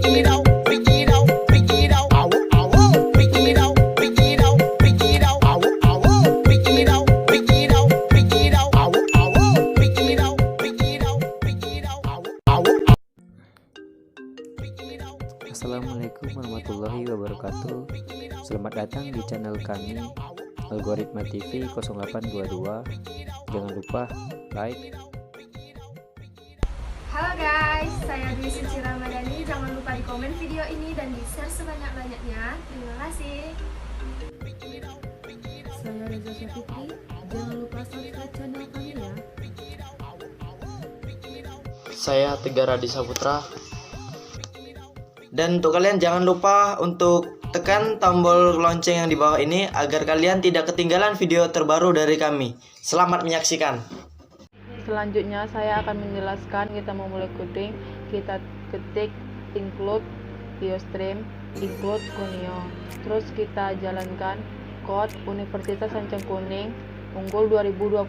Assalamualaikum warahmatullahi wabarakatuh. Selamat datang di channel kami Algoritma TV 0822. Jangan lupa like. Halo guys, saya Dwi Suci Ramadhani. Jangan lupa di komen video ini dan di share sebanyak-banyaknya. Terima kasih. Saya Reza Syafitri. Jangan lupa subscribe channel kami ya. Saya Tegar Radisa Putra. Dan untuk kalian jangan lupa untuk tekan tombol lonceng yang di bawah ini agar kalian tidak ketinggalan video terbaru dari kami. Selamat menyaksikan. Selanjutnya saya akan menjelaskan kita memulai coding. Kita ketik include IOStream, include Kunio. Terus kita jalankan code Universitas Sancang Kuning Unggul 2020.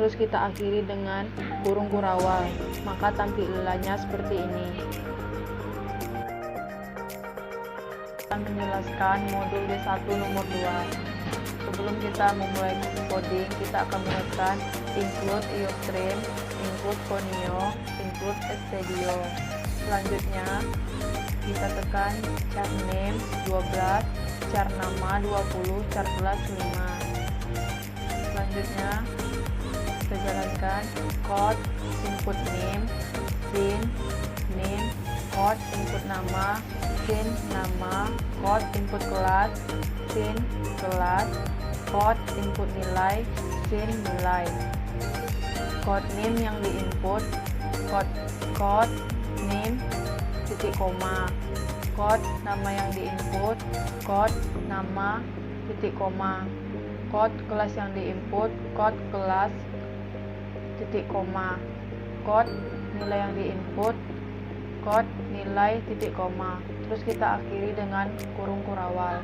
Terus kita akhiri dengan kurung kurawal. Maka tampilannya seperti ini. Menjelaskan modul D1 nomor 2. Sebelum kita memulai coding, kita akan menekan include IOStream, include Kunio, include Studio. Selanjutnya kita tekan char name 12, char nama 20, char kelas 5. Selanjutnya kita jalankan code input name, sin, name, code input nama, sin nama, code input kelas, sin kelas, code input nilai, sin nilai. Code name yang diinput, code name titik koma. Code nama yang diinput, code nama titik koma. Code kelas yang diinput, code kelas titik koma. Code nilai yang diinput, code nilai titik koma. Terus kita akhiri dengan kurung kurawal.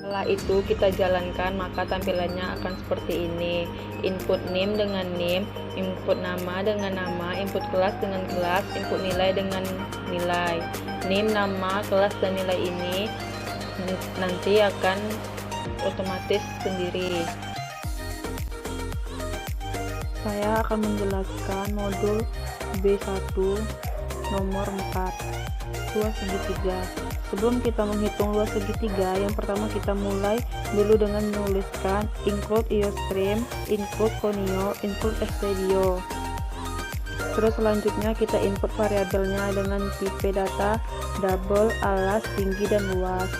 Setelah itu kita jalankan, maka tampilannya akan seperti ini. Input name dengan name, input nama dengan nama, input kelas dengan kelas, input nilai dengan nilai. Name, nama, kelas, dan nilai ini nanti akan otomatis sendiri. Saya akan menjelaskan modul B1 nomor 4, luas segitiga. Sebelum kita menghitung luas segitiga, yang pertama kita mulai dulu dengan menuliskan include IOStream, include Kunio, include Studio. Terus selanjutnya kita input variabelnya dengan tipe data, double, alas, tinggi, dan luas.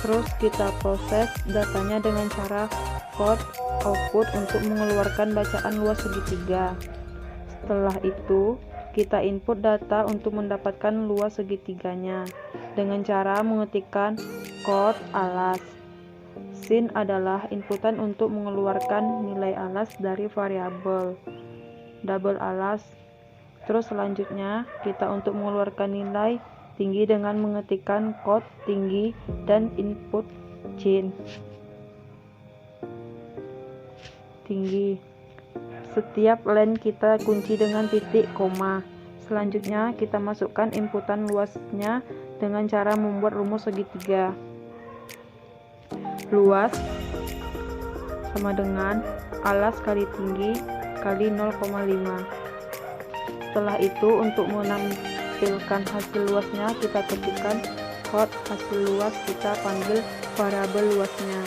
Terus kita proses datanya dengan cara code output untuk mengeluarkan bacaan luas segitiga. Setelah itu kita input data untuk mendapatkan luas segitiganya dengan cara mengetikkan code alas. Sin adalah inputan untuk mengeluarkan nilai alas dari variabel. Double alas. Terus selanjutnya kita untuk mengeluarkan nilai tinggi dengan mengetikkan code tinggi dan input chain tinggi. Setiap line kita kunci dengan titik koma. Selanjutnya kita masukkan inputan luasnya dengan cara membuat rumus segitiga. Luas sama dengan alas kali tinggi kali 0,5. Setelah itu untuk menampilkan hasil luasnya kita ketikkan code hasil luas, kita panggil variabel luasnya.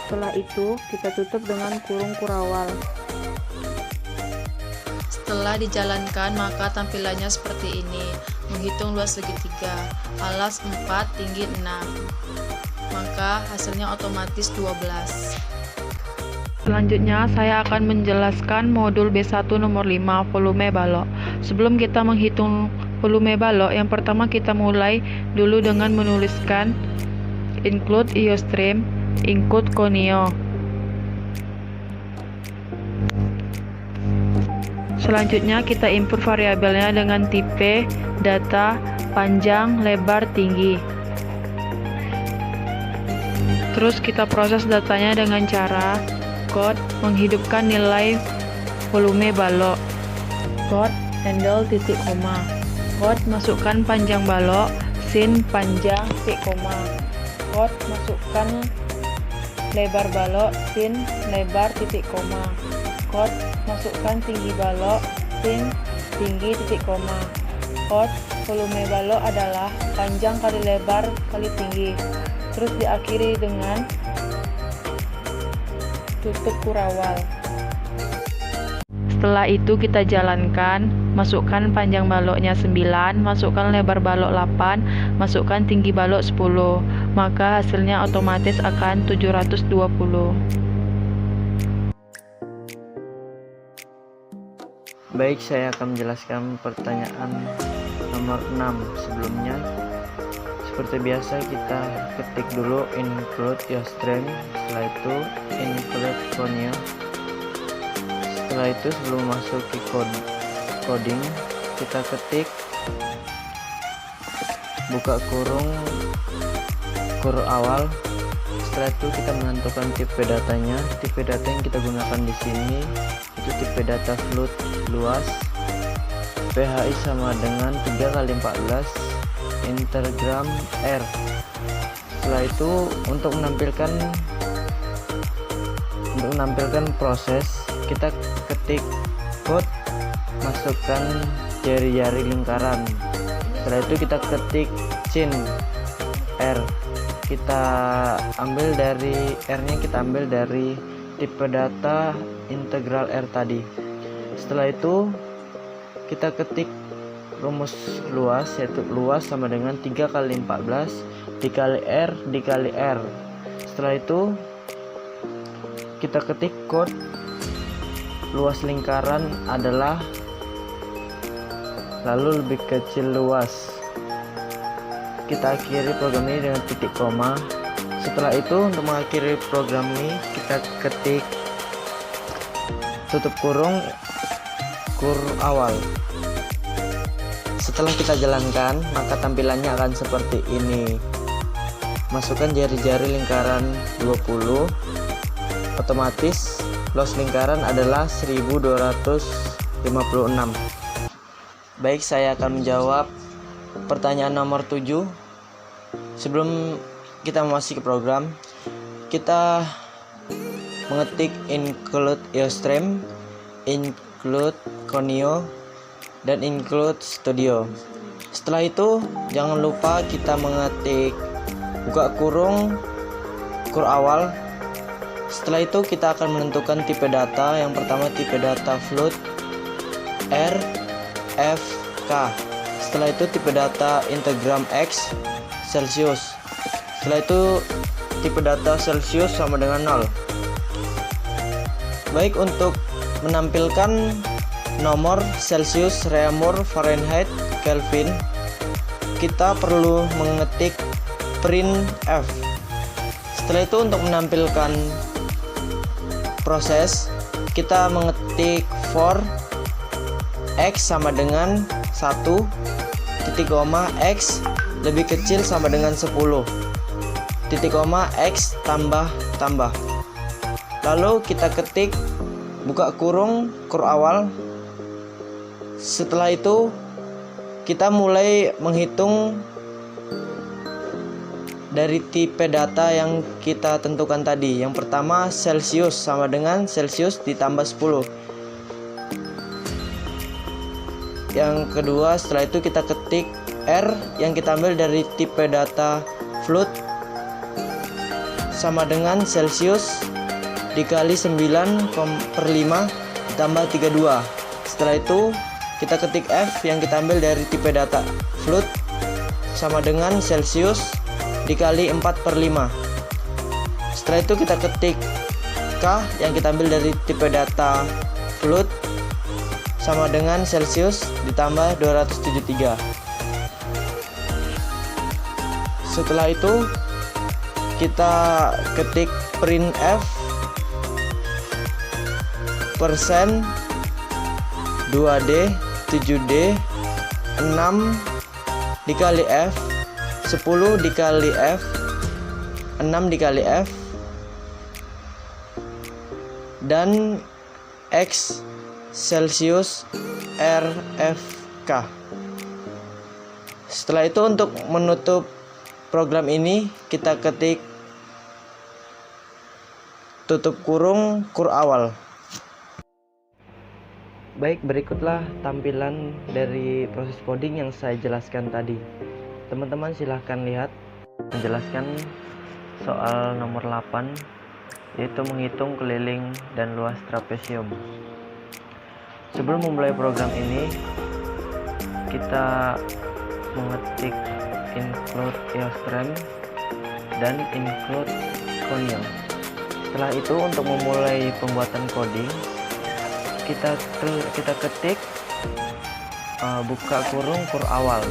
Setelah itu kita tutup dengan kurung kurawal. Setelah dijalankan, maka tampilannya seperti ini. Menghitung luas segitiga, alas 4, tinggi 6. Maka hasilnya otomatis 12. Selanjutnya saya akan menjelaskan modul B1 nomor 5, volume balok. Sebelum kita menghitung volume balok, yang pertama kita mulai dulu dengan menuliskan include IOStream, include Kunio. Selanjutnya kita input variabelnya dengan tipe data, panjang, lebar, tinggi. Terus kita proses datanya dengan cara code menghidupkan nilai volume balok. Quote handle titik koma. Quote masukkan panjang balok, sin panjang titik koma. Quote masukkan lebar balok, sin lebar titik koma. Quote masukkan tinggi balok, sin tinggi titik koma. Quote volume balok adalah panjang kali lebar kali tinggi. Terus diakhiri dengan tutup kurawal. Setelah itu kita jalankan, masukkan panjang baloknya 9, masukkan lebar balok 8, masukkan tinggi balok 10, maka hasilnya otomatis akan 720. Baik, saya akan menjelaskan pertanyaan nomor 6 sebelumnya. Seperti biasa kita ketik dulu include Eostream, setelah itu include Conio. Setelah itu sebelum masuk ke coding kita ketik buka kurung awal. Setelah itu kita menentukan tipe datanya. Tipe data yang kita gunakan di sini itu tipe data float luas. PHI sama dengan 3x14 intergram R. Setelah itu untuk menampilkan proses, kita ketik code, masukkan jari-jari lingkaran. Setelah itu kita ketik chain R. Kita ambil dari R-nya, kita ambil dari tipe data integral R tadi. Setelah itu kita ketik rumus luas, yaitu luas sama dengan 3x14 dikali R dikali R. Setelah itu kita ketik code luas lingkaran adalah, lalu lebih kecil luas. Kita akhiri program ini dengan titik koma. Setelah itu untuk mengakhiri program ini kita ketik tutup kurung awal. Setelah kita jalankan, maka tampilannya akan seperti ini. Masukkan jari-jari lingkaran 20, otomatis luas lingkaran adalah 1256. Baik, saya akan menjawab pertanyaan nomor 7. Sebelum kita masuk ke program, kita mengetik include Eostream, include Conio, dan include Studio. Setelah itu jangan lupa kita mengetik buka kurung awal. Setelah itu kita akan menentukan tipe data. Yang pertama tipe data float R F K. Setelah itu tipe data intergram X Celsius. Setelah itu tipe data Celsius sama dengan 0. Baik, untuk menampilkan nomor Celsius, Reaumur, Fahrenheit, Kelvin, kita perlu mengetik printf. Setelah itu untuk menampilkan proses, kita mengetik for X sama dengan 1, titik koma X lebih kecil sama dengan 10, titik koma X tambah. Lalu kita ketik buka kurung awal. Setelah itu kita mulai menghitung dari tipe data yang kita tentukan tadi. Yang pertama Celsius sama dengan Celsius ditambah 10. Yang kedua, setelah itu kita ketik R yang kita ambil dari tipe data float sama dengan Celsius dikali 9/5 ditambah 32. Setelah itu kita ketik F yang kita ambil dari tipe data float sama dengan Celsius dikali 4/5. Setelah itu kita ketik K yang kita ambil dari tipe data float sama dengan Celsius ditambah 273. Setelah itu kita ketik printf persen 2D 7D 6 dikali F 10 dikali F 6 dikali F dan X Celsius RFK. Setelah itu untuk menutup program ini kita ketik tutup kurung kur awal. Baik, berikutlah tampilan dari proses coding yang saya jelaskan tadi. Teman-teman silahkan lihat menjelaskan soal nomor 8, yaitu menghitung keliling dan luas trapesium. Sebelum memulai program ini, kita mengetik include eostrem dan include conio. Setelah itu untuk memulai pembuatan coding, kita ketik buka kurung kur awal.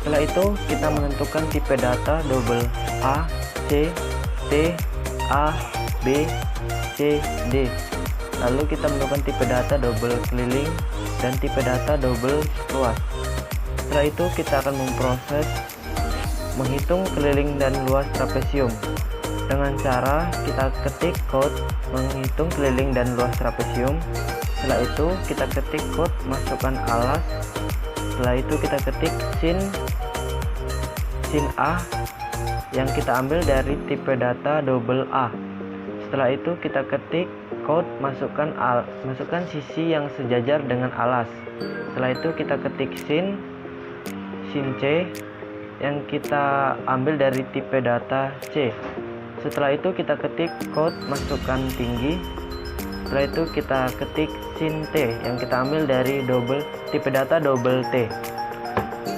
Setelah itu kita menentukan tipe data double A, C, T, A, B, C, D. Lalu kita menentukan tipe data double keliling dan tipe data double luas. Setelah itu kita akan memproses menghitung keliling dan luas trapesium dengan cara kita ketik code menghitung keliling dan luas trapesium. Setelah itu kita ketik code masukkan alas. Setelah itu kita ketik sin A yang kita ambil dari tipe data double A. Setelah itu kita ketik code masukkan sisi yang sejajar dengan alas. Setelah itu kita ketik sin C yang kita ambil dari tipe data C. Setelah itu kita ketik code masukkan tinggi. Setelah itu kita ketik sin T yang kita ambil dari tipe data double T.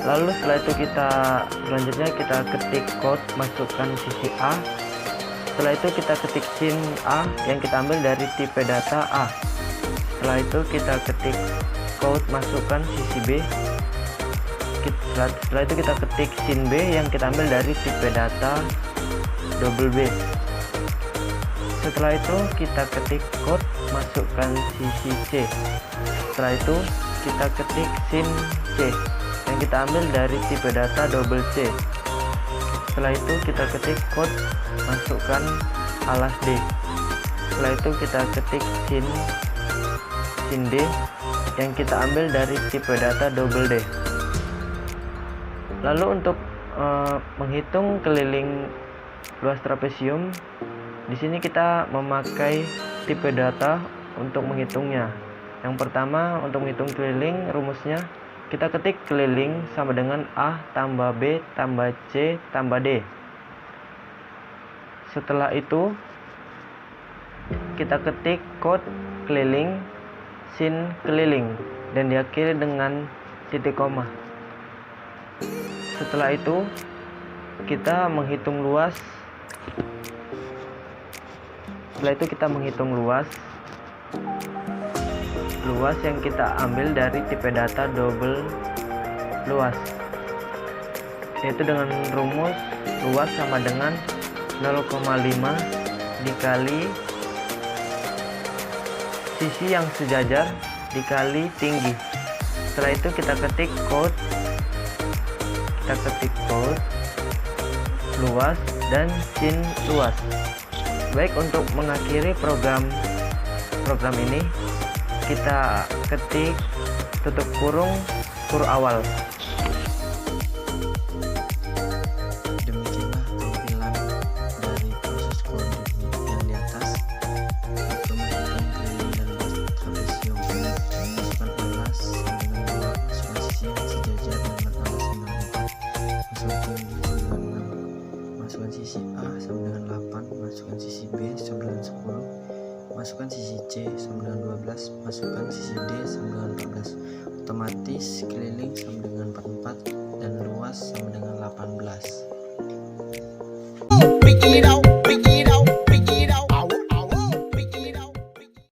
Lalu setelah itu selanjutnya kita ketik code masukkan sisi A. Setelah itu kita ketik sin A yang kita ambil dari tipe data A. Setelah itu kita ketik code masukkan sisi B. Setelah itu kita ketik sin B yang kita ambil dari tipe data double B. Setelah itu kita ketik code masukkan sisi C. Setelah itu kita ketik sin C yang kita ambil dari tipe data double C. Setelah itu kita ketik code masukkan alas D. Setelah itu kita ketik sin D yang kita ambil dari tipe data double D. Lalu untuk menghitung keliling luas trapesium, di sini kita memakai tipe data untuk menghitungnya. Yang pertama, untuk menghitung keliling, rumusnya kita ketik keliling sama dengan A tambah B tambah C tambah D. Setelah itu kita ketik code keliling sin keliling dan diakhiri dengan titik koma. Setelah itu kita menghitung luas. Setelah itu kita menghitung luas yang kita ambil dari tipe data double luas, yaitu dengan rumus luas sama dengan 0,5 dikali sisi yang sejajar dikali tinggi. Setelah itu kita ketik code luas dan sin luas. Baik, untuk mengakhiri program ini kita ketik tutup kurung kur awal. Demikianlah tampilan dari proses coding yang di atas, yaitu menghitung keliling dan luas trapesium, masukkan alas dengan 2, masukkan sisi yang sejajar dengan alas 94, masukkan tinggi 96, masukkan sisi A sama dengan 8, masukkan sisi B sama dengan 10, masukkan sisi C sama dengan 12, masukkan sisi D sama dengan 14. Otomatis keliling sama dengan 44 dan luas sama dengan 18.